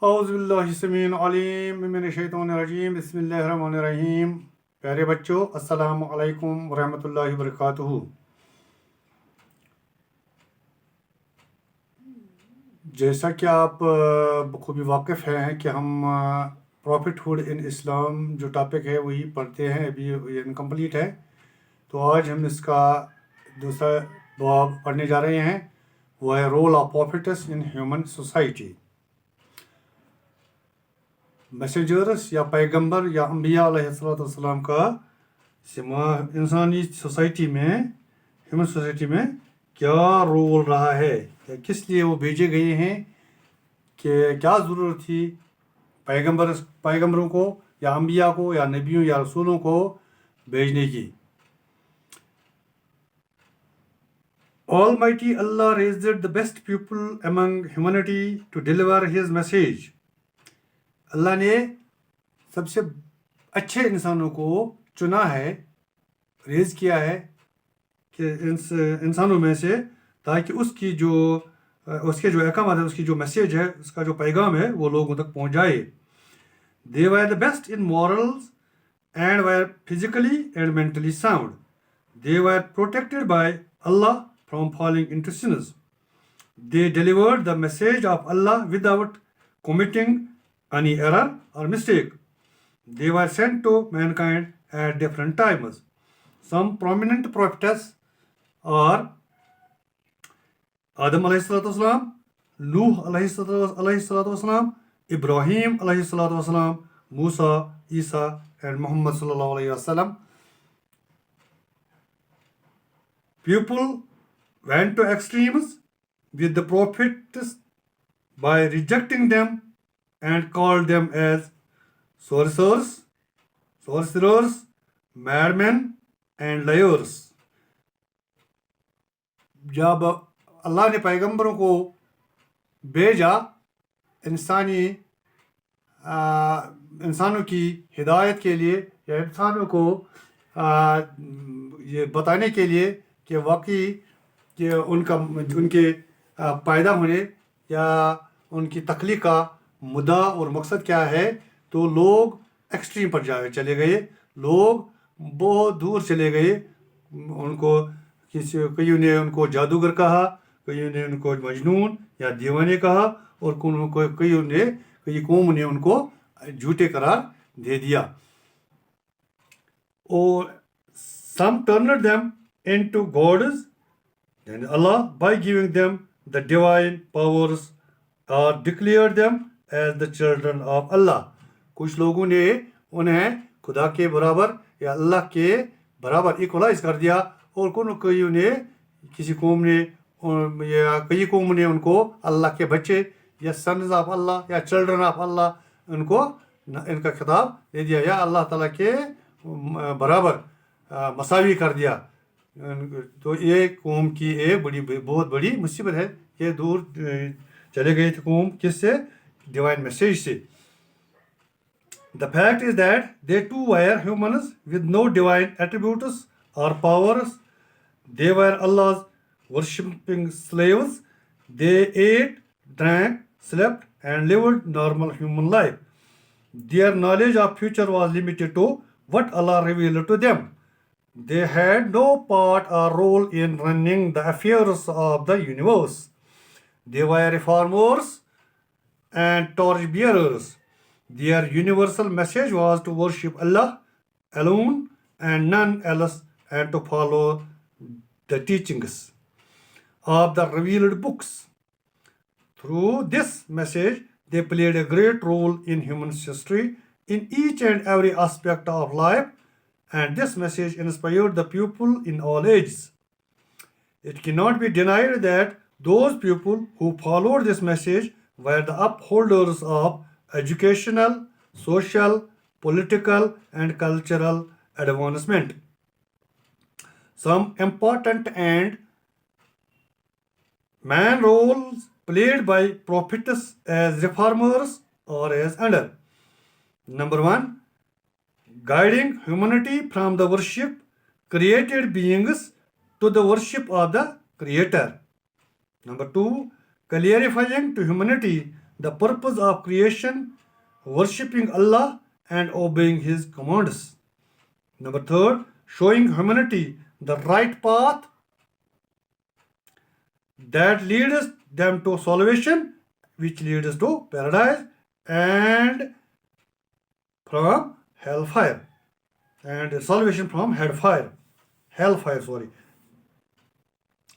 اعوذ باللہ السمیع العلیم من الشیطان الرجیم بسم اللہ الرحمن الرحیم. پیارے بچوں، السلام علیکم ورحمۃ اللہ وبرکاتہ. جیسا کہ آپ بخوبی واقف ہیں کہ ہم پروفٹ ہوڈ ان اسلام جو ٹاپک ہے وہی پڑھتے ہیں، ابھی یہ انکمپلیٹ ہے. تو آج ہم اس کا دوسرا باب پڑھنے جا رہے ہیں، وہ ہے role of prophets in human society. Messengers یا پیغمبر یا انبیاء علیہ السلام کا انسانی سوسائٹی میں، ہیومن سوسائٹی میں کیا رول رہا ہے، یا کس لیے وہ بھیجے گئے ہیں، کہ کیا ضرورت تھی پیغمبروں کو یا انبیاء کو یا نبیوں یا رسولوں کو بھیجنے کی. Almighty Allah raised the best people among humanity to deliver his message. اللہ نے سب سے اچھے انسانوں کو چنا ہے، ریز کیا ہے کہ انسانوں میں سے، تاکہ اس کے جو احکامات ہے، اس کی جو میسیج ہے، اس کا جو پیغام ہے وہ لوگوں تک پہنچ جائے. They were the best in morals and were physically and mentally sound. They were protected by Allah from falling into sins. They delivered the message of Allah without committing any error or mistake. They were sent to mankind at different times. Some prominent prophets are Adam alayhi salatu wasalam, Nuh alayhi salatu wasalam, Ibrahim alayhi salatu wasalam, Musa, Isa, and Muhammad sallallahu alayhi wasallam. People went to extremes with the prophets by rejecting them and called them as sorcerers, madmen, and liars. جب اللہ نے پیغمبروں کو بھیجا انسانوں کی ہدایت کے لیے، یا انسانوں کو یہ بتانے کے لیے کہ واقعی کہ ان کے پیدا ہونے یا ان کی تخلیق کا مدعا اور مقصد کیا ہے، تو لوگ ایکسٹریم پر چلے گئے، لوگ بہت دور چلے گئے. ان کو کئیوں نے ان کو جادوگر کہا، کئیوں نے ان کو مجنون یا دیوانے کہا، اور کئی قوم نے ان کو جھوٹے قرار دے دیا. اور some turned them into gods and Allah by giving them the divine powers or declared them as the children of Allah. کچھ لوگوں نے انہیں خدا کے برابر یا اللہ کے برابر ایکولائز کر دیا، اور کسی قوم نے یا کئی قوم نے ان کو اللہ کے بچے یا سنز آف اللہ یا چلڈرن آف اللہ ان کا خطاب دے دیا، یا اللہ تعالیٰ کے برابر مساوی کر دیا. تو یہ قوم کی ایک بہت بڑی مصیبت ہے. یہ دور چلے گئے تھے قوم کس سے؟ ڈیوائن میسیج سے. The fact is that they too were humans with no divine attributes or powers. They were Allah's worshipping slaves. They ate, drank, slept, and lived normal human life. Their knowledge of future was limited to what Allah revealed to them. They had no part or role in running the affairs of the universe. They were reformers and torch-bearers. Their universal message was to worship Allah alone and none else, and to follow the teachings of the revealed books. Through this message, they played a great role in human history in each and every aspect of life, and this message inspired the people in all ages. It cannot be denied that those people who followed this message were the upholders of educational, social, political, and cultural advancement. Some important and main roles played by prophets as reformers or as under. Number 1, guiding humanity from the worship created beings to the worship of the Creator. Number 2, clarifying to humanity the purpose of creation, worshipping Allah and obeying His commands. Number third, showing humanity the right path that leads them to salvation, which leads to paradise and from hellfire, and salvation from hellfire.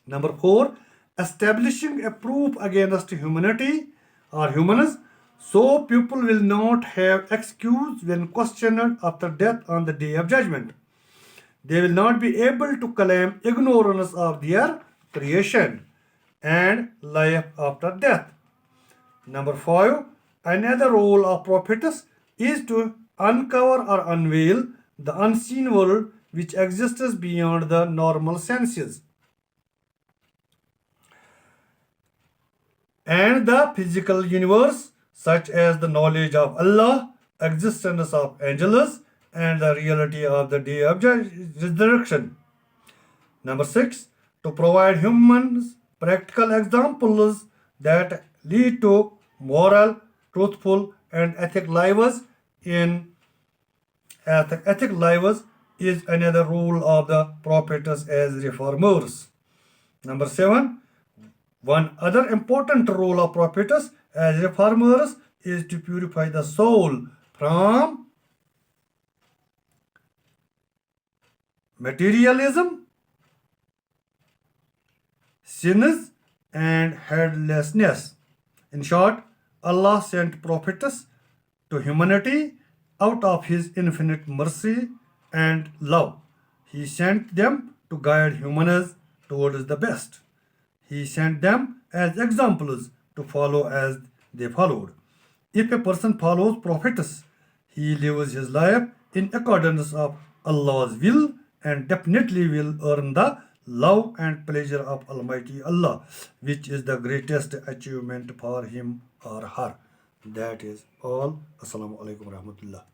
Number four, establishing a proof against humanity or humans, so people will not have excuse when questioned after death on the day of judgment. They will not be able to claim ignorance of their creation and life after death. Number five, another role of prophets is to uncover or unveil the unseen world which exists beyond the normal senses and the physical universe, such as the knowledge of Allah, existence of angels, and the reality of the day of resurrection. Number six, to provide humans practical examples that lead to moral, truthful, and ethical lives ethical lives is another role of the prophets as reformers. Number seven, one other important role of prophets as reformers is to purify the soul from materialism, sins, and heedlessness. In short, Allah sent prophets to humanity out of His infinite mercy and love. He sent them to guide humans towards the best. He sent them as examples to follow as they followed. If a person follows prophets, he lives his life in accordance of Allah's will and definitely will earn the love and pleasure of Almighty Allah, which is the greatest achievement for him or her. That is all. Assalamu alaikum warahmatullah.